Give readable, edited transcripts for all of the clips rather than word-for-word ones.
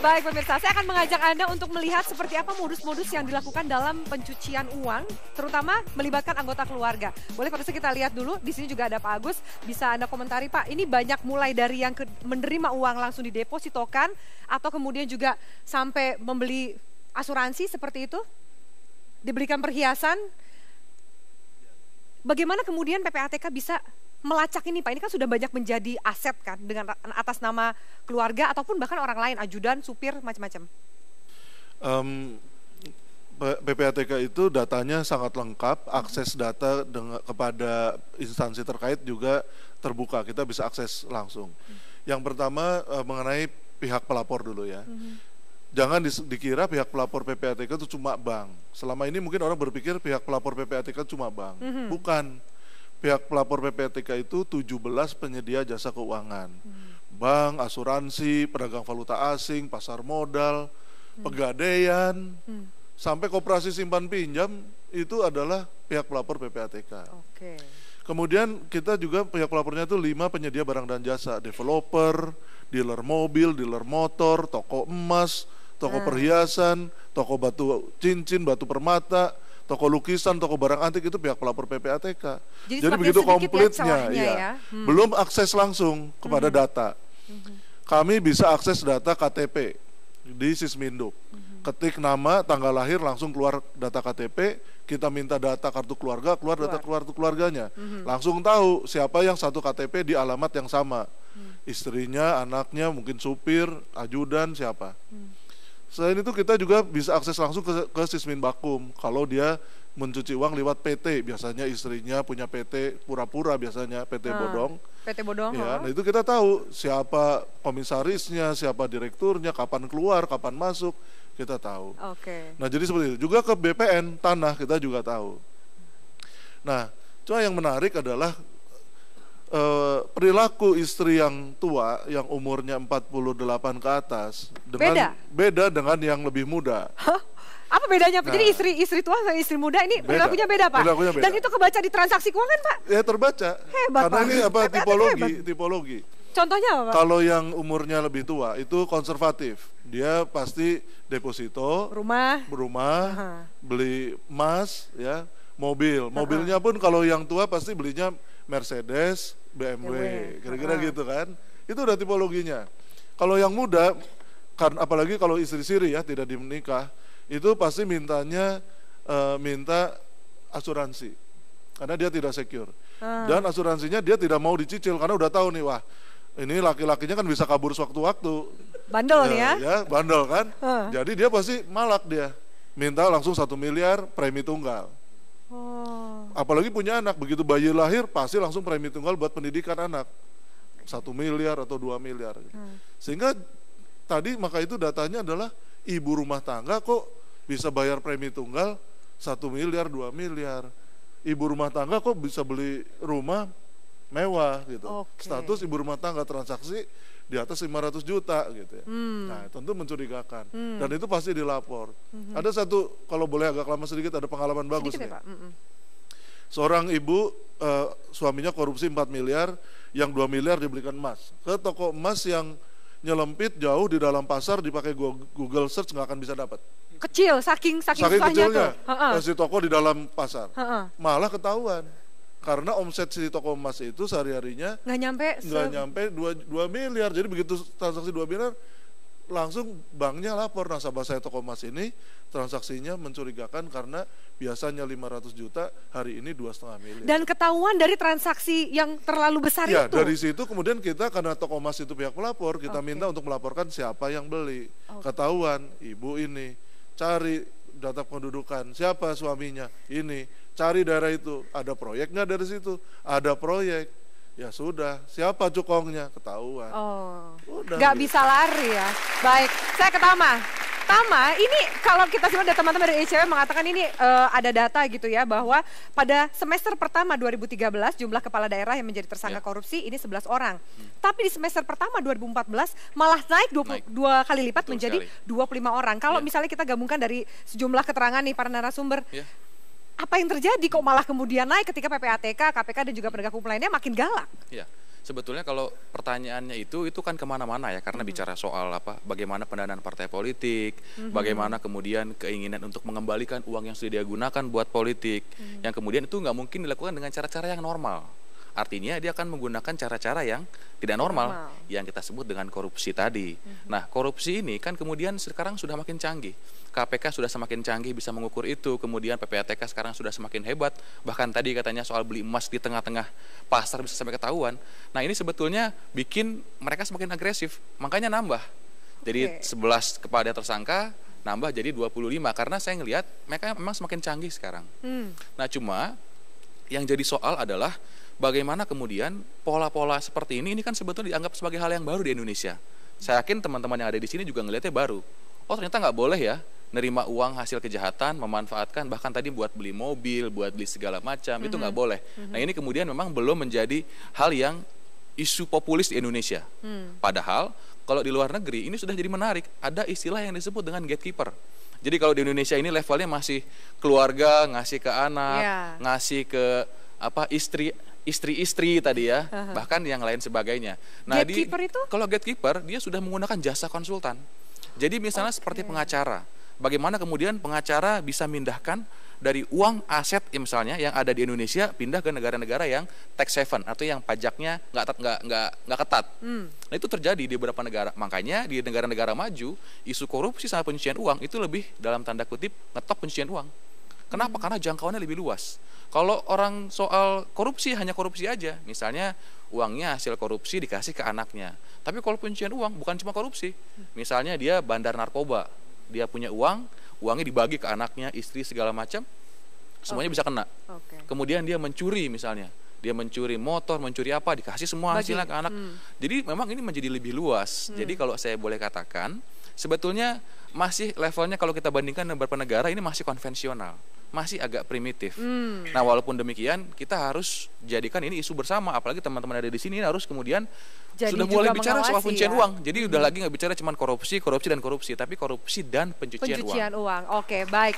Baik pemirsa, saya akan mengajak Anda untuk melihat seperti apa modus-modus yang dilakukan dalam pencucian uang, terutama melibatkan anggota keluarga. Boleh pemirsa kita lihat dulu, di sini juga ada Pak Agus, bisa Anda komentari Pak, ini banyak mulai dari yang menerima uang langsung didepositokan, atau kemudian juga sampai membeli asuransi seperti itu, diberikan perhiasan. Bagaimana kemudian PPATK bisa melacak ini Pak? Ini kan sudah banyak menjadi aset kan dengan atas nama keluarga ataupun bahkan orang lain, ajudan, supir, macam-macam. PPATK itu datanya sangat lengkap, akses data kepada instansi terkait juga terbuka, kita bisa akses langsung. Yang pertama mengenai pihak pelapor dulu ya. Jangan dikira pihak pelapor PPATK itu cuma bank. Selama ini mungkin orang berpikir pihak pelapor PPATK cuma bank. Bukan. Pihak pelapor PPATK itu 17 penyedia jasa keuangan. Bank, asuransi, pedagang valuta asing, pasar modal, pegadaian, sampai koperasi simpan pinjam itu adalah pihak pelapor PPATK. Kemudian kita juga pihak pelapornya itu 5 penyedia barang dan jasa, developer, dealer mobil, dealer motor, toko emas, toko perhiasan, toko batu cincin, batu permata, toko lukisan, toko barang antik, itu pihak pelapor PPATK. Jadi begitu komplitnya ya. Belum akses langsung kepada data. Kami bisa akses data KTP di Sisminduk. Ketik nama, tanggal lahir, langsung keluar data KTP, kita minta data kartu keluarga, keluar data kartu keluarganya. Langsung tahu siapa yang satu KTP di alamat yang sama. Istrinya, anaknya, mungkin supir, ajudan, siapa. Selain itu kita juga bisa akses langsung ke Sisminbakum. Kalau dia mencuci uang lewat PT, biasanya istrinya punya PT pura-pura, biasanya PT bodong. PT bodong. Ya, nah itu kita tahu siapa komisarisnya, siapa direkturnya, kapan keluar, kapan masuk, kita tahu. Nah jadi seperti itu. Juga ke BPN tanah kita juga tahu. Nah, cuma yang menarik adalah perilaku istri yang tua, yang umurnya 48 ke atas, beda dengan yang lebih muda. Apa bedanya? Nah, jadi istri tua sama istri muda ini perilakunya beda Pak? Perilakunya beda. Dan itu kebaca di transaksi keuangan Pak? Ya terbaca. Hebat Karena Pak. ini apa, tipologi. Contohnya apa Pak? Kalau yang umurnya lebih tua itu konservatif. Dia pasti deposito, rumah, beli emas, ya, mobil. Mobilnya pun kalau yang tua pasti belinya Mercedes, BMW, kira-kira gitu kan. Itu udah tipologinya. Kalau yang muda, apalagi kalau istri siri ya, tidak menikah, itu pasti minta asuransi. Karena dia tidak secure. Dan asuransinya dia tidak mau dicicil, karena udah tahu nih, wah ini laki-lakinya kan bisa kabur sewaktu-waktu. Bandel nih ya. Ya, bandel kan. Jadi dia pasti malak dia. Minta langsung 1 miliar premi tunggal. Apalagi punya anak, begitu bayi lahir pasti langsung premi tunggal buat pendidikan anak 1 miliar atau 2 miliar. Sehingga tadi maka itu datanya adalah ibu rumah tangga kok bisa bayar premi tunggal 1 miliar, 2 miliar. Ibu rumah tangga kok bisa beli rumah mewah gitu. Status ibu rumah tangga transaksi di atas 500 juta gitu ya. Nah tentu mencurigakan. Dan itu pasti dilapor. Ada satu, kalau boleh agak lama sedikit, ada pengalaman bagus nih. Seorang ibu, suaminya korupsi 4 miliar, yang 2 miliar dibelikan emas. Ke toko emas yang nyelempit jauh di dalam pasar, dipakai Google search nggak akan bisa dapat. Kecil, saking kecilnya si toko di dalam pasar. Malah ketahuan. Karena omset si toko emas itu sehari-harinya nggak nyampe 2 miliar. Jadi begitu transaksi 2 miliar, langsung banknya lapor, nasabah saya toko emas ini transaksinya mencurigakan karena biasanya 500 juta, hari ini 2,5 miliar. Dan ketahuan dari transaksi yang terlalu besar itu? Dari situ kemudian kita, karena toko emas itu pihak pelapor, kita minta untuk melaporkan siapa yang beli. Ketahuan, ibu ini, cari data pendudukan, siapa suaminya, ini, cari daerah itu, ada proyek nggak dari situ? Ada proyek. Ya sudah, siapa cukongnya? Ketahuan. Nggak bisa lari ya. Baik, saya ke Tama. Tama, ini kalau kita simak dari teman-teman dari ICW mengatakan ini ada data gitu ya, bahwa pada semester pertama 2013 jumlah kepala daerah yang menjadi tersangka korupsi ini 11 orang. Tapi di semester pertama 2014 malah naik 22 kali lipat menjadi 25 orang. Kalau misalnya kita gabungkan dari sejumlah keterangan nih para narasumber, apa yang terjadi kok malah kemudian naik ketika PPATK, KPK dan juga penegak hukum lainnya makin galak? Sebetulnya kalau pertanyaannya itu kan kemana-mana ya, karena bicara soal bagaimana pendanaan partai politik, bagaimana kemudian keinginan untuk mengembalikan uang yang sudah dia gunakan buat politik, yang kemudian itu nggak mungkin dilakukan dengan cara-cara yang normal. Artinya dia akan menggunakan cara-cara yang tidak normal, yang kita sebut dengan korupsi tadi. Nah, korupsi ini kan kemudian sekarang sudah makin canggih. KPK sudah semakin canggih bisa mengukur itu, kemudian PPATK sekarang sudah semakin hebat, bahkan tadi katanya soal beli emas di tengah-tengah pasar bisa sampai ketahuan. Nah, ini sebetulnya bikin mereka semakin agresif, makanya nambah. Jadi 11 kepada tersangka nambah jadi 25, karena saya ngelihat mereka memang semakin canggih sekarang. Nah, cuma yang jadi soal adalah bagaimana kemudian pola-pola seperti ini kan sebetulnya dianggap sebagai hal yang baru di Indonesia. Saya yakin teman-teman yang ada di sini juga ngelihatnya baru. Oh, ternyata nggak boleh ya nerima uang hasil kejahatan, memanfaatkan, bahkan tadi buat beli mobil, buat beli segala macam, itu nggak boleh. Nah, ini kemudian memang belum menjadi hal yang isu populis di Indonesia. Padahal kalau di luar negeri ini sudah jadi menarik. Ada istilah yang disebut dengan gatekeeper. Jadi kalau di Indonesia ini levelnya masih keluarga, ngasih ke anak, ngasih ke istri tadi ya, bahkan yang lain sebagainya. Nah, gatekeeper itu? Kalau gatekeeper dia sudah menggunakan jasa konsultan. Jadi misalnya seperti pengacara. Bagaimana kemudian pengacara bisa mindahkan dari uang aset misalnya yang ada di Indonesia pindah ke negara-negara yang tax haven atau yang pajaknya nggak ketat. Nah, itu terjadi di beberapa negara. Makanya di negara-negara maju isu korupsi sama pencucian uang itu lebih dalam tanda kutip ngetop pencucian uang. Kenapa? Karena jangkauannya lebih luas. Kalau orang soal korupsi hanya korupsi aja, misalnya uangnya hasil korupsi dikasih ke anaknya. Tapi kalau pencucian uang bukan cuma korupsi. Misalnya dia bandar narkoba. Dia punya uangnya dibagi ke anaknya, istri, segala macam, semuanya bisa kena. Kemudian dia mencuri misalnya, dia mencuri motor, mencuri apa, dikasih semua hasilnya ke anak. Jadi memang ini menjadi lebih luas. Jadi kalau saya boleh katakan, sebetulnya masih levelnya kalau kita bandingkan dengan beberapa negara ini masih konvensional, masih agak primitif. Nah, walaupun demikian kita harus jadikan ini isu bersama, apalagi teman-teman ada di sini harus kemudian sudah mulai bicara soal pencucian uang. Jadi udah lagi nggak bicara cuma korupsi dan korupsi, tapi korupsi dan pencucian uang. Oke, baik.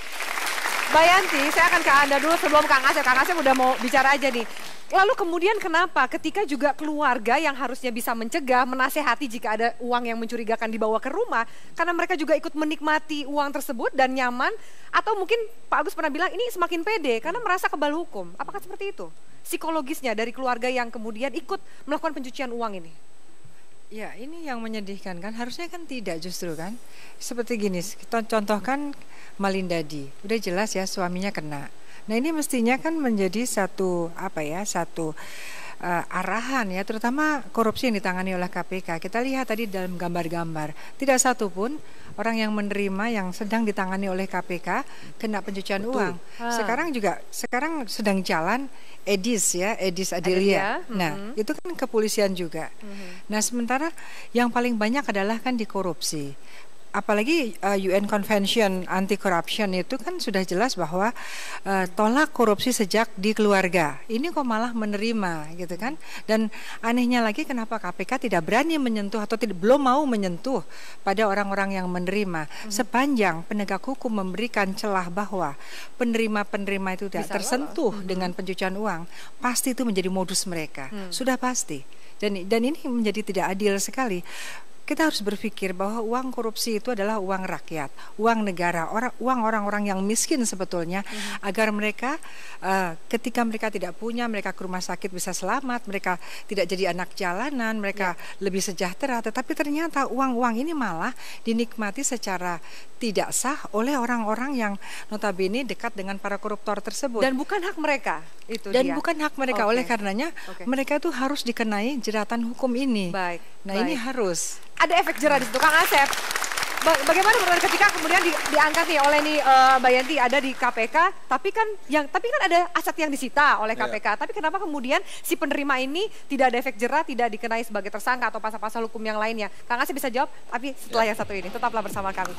Mbak Yanti, saya akan ke Anda dulu sebelum Kang Asep. Kang Asep udah mau bicara aja nih. Lalu kemudian kenapa ketika juga keluarga yang harusnya bisa mencegah, menasehati jika ada uang yang mencurigakan dibawa ke rumah, karena mereka juga ikut menikmati uang tersebut dan nyaman, atau mungkin Pak Agus pernah bilang ini semakin pede karena merasa kebal hukum. Apakah seperti itu? Psikologisnya dari keluarga yang kemudian ikut melakukan pencucian uang ini? Ya, ini yang menyedihkan kan, harusnya kan tidak justru kan. Seperti gini, kita contohkan Malindadi, udah jelas ya suaminya kena. Nah, ini mestinya kan menjadi satu arahan ya, terutama korupsi yang ditangani oleh KPK. Kita lihat tadi dalam gambar-gambar, tidak satu pun orang yang menerima yang sedang ditangani oleh KPK kena pencucian uang. Sekarang sedang jalan Edis Adelia. Nah, itu kan kepolisian juga. Nah, sementara yang paling banyak adalah kan di korupsi. Apalagi UN Convention Anti Corruption itu kan sudah jelas bahwa tolak korupsi sejak di keluarga. Ini kok malah menerima gitu kan. Dan anehnya lagi kenapa KPK tidak berani menyentuh atau belum mau menyentuh pada orang-orang yang menerima. Sepanjang penegak hukum memberikan celah bahwa penerima-penerima itu tidak tersentuh dengan pencucian uang, pasti itu menjadi modus mereka. Sudah pasti. Dan ini menjadi tidak adil sekali. Kita harus berpikir bahwa uang korupsi itu adalah uang rakyat, uang negara, uang orang-orang yang miskin sebetulnya, agar mereka ketika mereka tidak punya, mereka ke rumah sakit bisa selamat, mereka tidak jadi anak jalanan, mereka lebih sejahtera. Tetapi ternyata uang-uang ini malah dinikmati secara tidak sah oleh orang-orang yang notabene dekat dengan para koruptor tersebut. Dan bukan hak mereka itu. Dan bukan hak mereka, oleh karenanya mereka itu harus dikenai jeratan hukum ini. Ini harus. Ada efek jerah di situ, Kang Asep. Bagaimana menurut ketika kemudian diangkat nih oleh Mbak Yanti ada di KPK, tapi kan ada aset yang disita oleh KPK. Tapi kenapa kemudian si penerima ini tidak ada efek jerah, tidak dikenai sebagai tersangka atau pasal-pasal hukum yang lainnya? Kang Asep bisa jawab, tapi setelah yang satu ini tetaplah bersama kami.